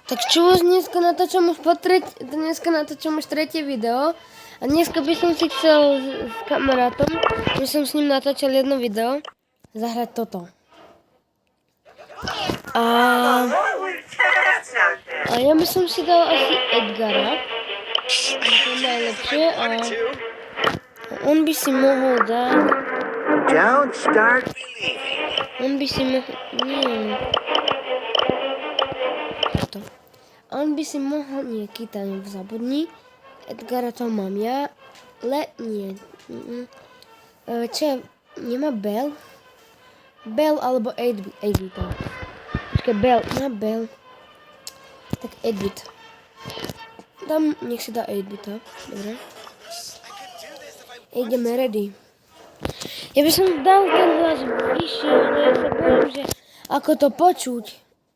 Tak čo dneska natáčam už tretie video. A dneska by som si chcel s kamarátom, že som s ním natáčal jedno video, zahrať toto. A ja by som si dal asi Edgara. To je najlepšie a on by si mohol dať... Don't start believing. On by si mohol... Nie. To. On by si mohol... Nie, Kita zabudni. Edgara to mám ja. Nie. Čo? Nemá Bell? Bell alebo 8-bit. Počkaj, Bell. Na Bell. Tak 8-bit. Tam nech si dá 8-bita. Dobre. Ideme ready. Ja by som dal ten hlas vyššie, ale ja sa bojím, že ako to počuť.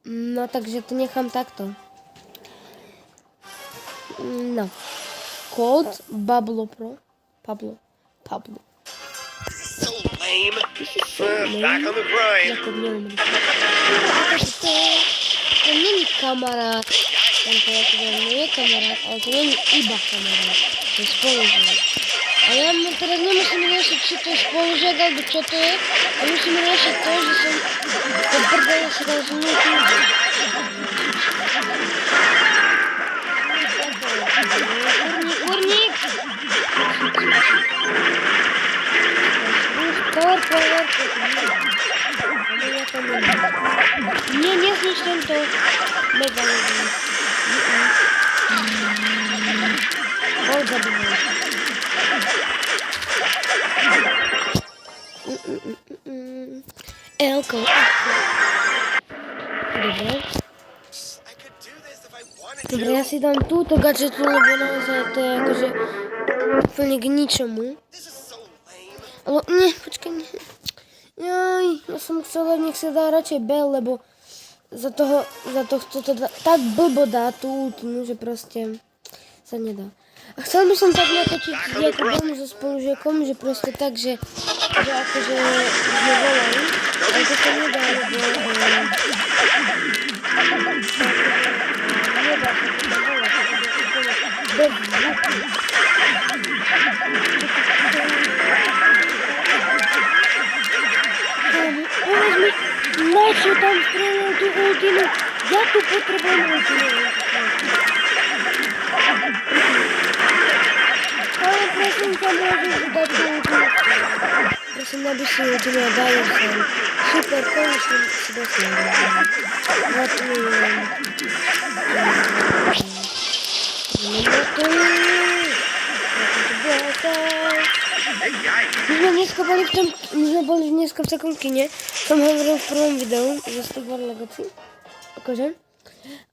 No takže to nechám takto. No. Code Pablo Pro. Pablo. So lame. Back on the grind. To není kamarát. Tento nie je kamarát, ale to není iba kamarát. To je spolužiak. A ja teraz nemusím riešiť, či to je spolužiak, alebo čo to je. A musím riešiť to, že som ten prdel si dal zlúčiť. Kurník! Nie, neznič tento megalodon. Bol zabudol. Elko. Dobre, ja si dám túto gadžetu, lebo naozaj to je akože úplne k ničomu. Ale nie, počkaj, nie. Jaj, ja som chcela, nech sa dá radšej Bell, lebo za to tak blbo dá tú ultimu, že proste sa nedá. A chcel by som tak natočiť s Jakubom so spolužiakom, že proste tak, že akože sme volali, ale to sa nedá, lebo nedá sa to volať, bez zvuku. Povedz mi, na čo tam strelil tú ultimu? Ja tu potrebujem ultimu. Ale prosím ťa, môžeš dať tú ultimu. Prosím, aby si ultimu a dajú sem. Super, konečne si dosiahol. Gratulujem. My sme boli dneska v takom kine, som hovoril v prvom videu zo Star Wars Legacy, akože.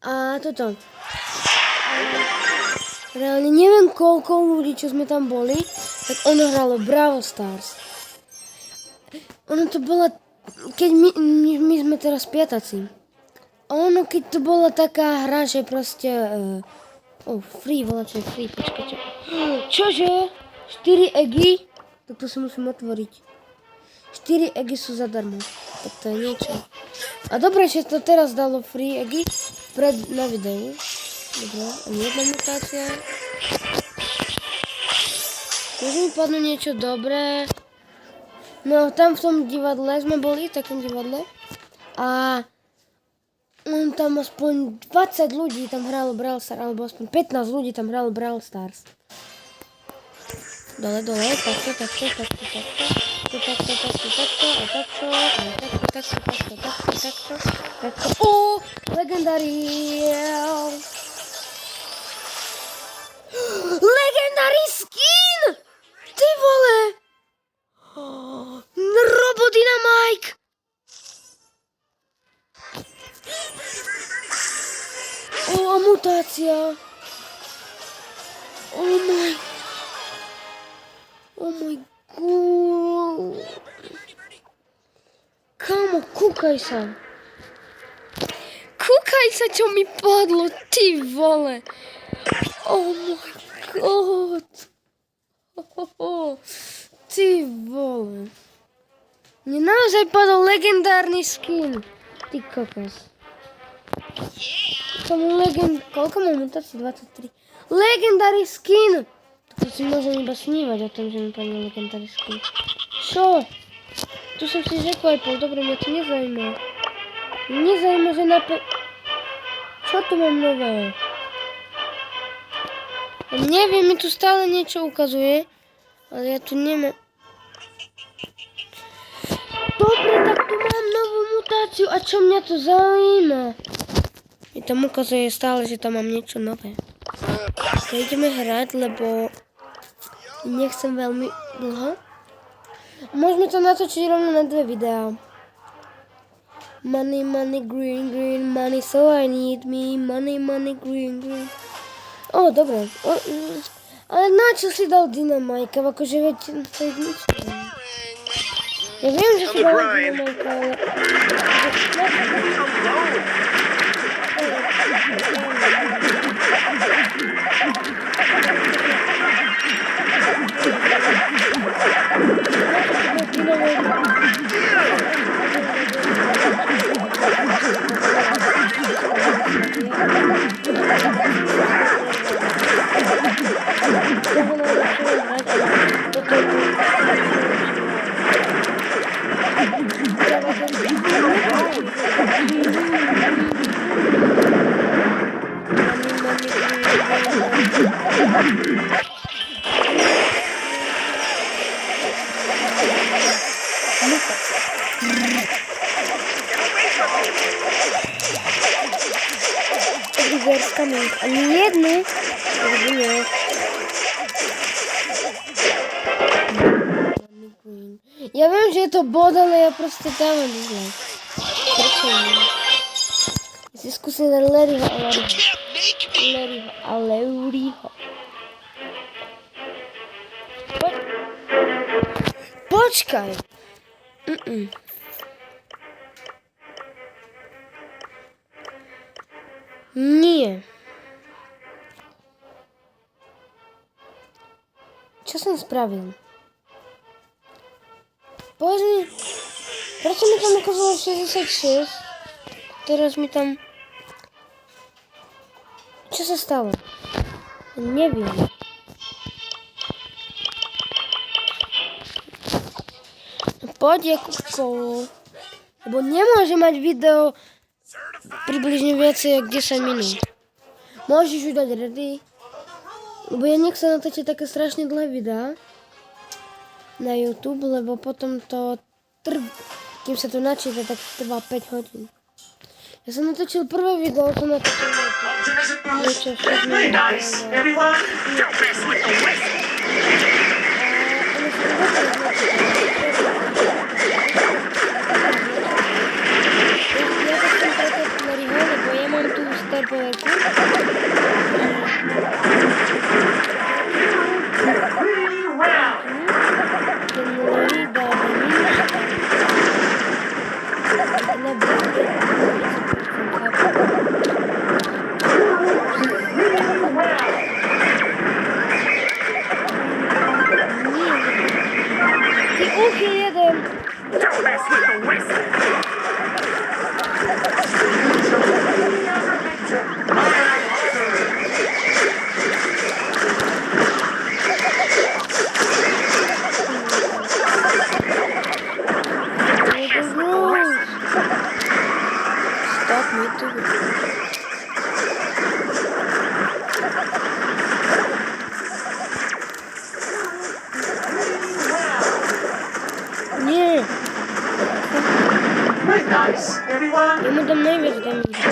A toto. Reálne neviem koľko ľudí, čo sme tam boli, tak ono hralo Brawl Stars. Ono to bola, keď my sme teraz piataci. Ono keď to bola taká hra, že proste, free, čo je free, počkaj. Čože? 4 eggy? Tak to si musím otvoriť. 4 eggy sú zadarmo. Tak to je niečo. A dobre, že to teraz dalo free eggy na videu. Dobre, ani jedna mutácia. Môže mi padnúť niečo dobré. No, tam v tom divadle sme boli, v takom divadle. A tam aspoň 20 ľudí tam hralo Brawl Stars, alebo aspoň 15 ľudí tam hralo Brawl Stars. Dole, takto. Legendary! Legendary skin! Ty vole! Robodynamike! A mutácia! Oh my god. Kámo, kúkaj sa. Kúkaj sa, čo mi padlo, ty vole. Oh my god. Ty vole. Mne naozaj padol legendárny skin. Ty kokos. tomu koľko mám mutácií? 23. Legendary skin! To si môžem iba snívať o tom, že mi padne legendary skin. Čo? Tu som si řekla aj pol, dobre, mňa to nezaujíma. Nezaujíma, že Čo tu mám nové? Neviem, mi tu stále niečo ukazuje, ale ja tu nemám. Dobre, tak tu mám novú mutáciu a čo mňa to zaujíma? Mi tam ukazuje stále, že tam mám niečo nové. Tak ideme hrať, lebo nechcem veľmi dlho. Môžeme to natočiť rovno na 2 videá. Money, money, green, green, money, so I need me. Money, money, green, green. Dobre. Ale na čo si dal Dynamajka? Akože veď, to je nič. Ja viem, že si dal Dynamajka, ale... Ani jednu. Ja viem, že je to bod, ale ja proste dávam dislike. Prečo nie? Ja si skúsim Larryho a Lauriho. Počkaj. Nie. Čo som spravil? Povedz mi, prečo mi tam ukázalo 66? Teraz mi tam... Čo sa stalo? Neviem. Poď ako kolo. Lebo nemôže mať video približne viacej ako 10 minút. Môžeš už dať ready. Lebo ja nechcem natočiť také strašne dlhé videá na YouTube, lebo potom to kým sa to načíta, tak trvá 5 hodín. Ja som natočil prvé video, som natočil niečo 6 minút. Lebo ja mám tu starpoverku. Nie. Ja mu dám najviac damage.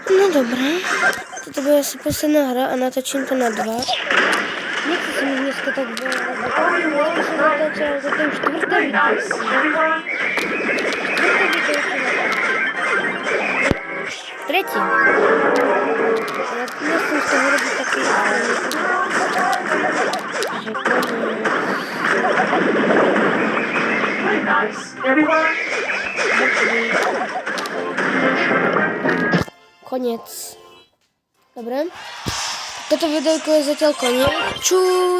No dobré. Toto bude asi posledná hra a natočím to na 2. Nechci si mi dneska tak veľa. Ja som natáčala za tým 4. video. Tretie. Ja nechcem z toho robiť taký... Koniec. Dobre. Toto videjko je zatiaľ koniec. Čus.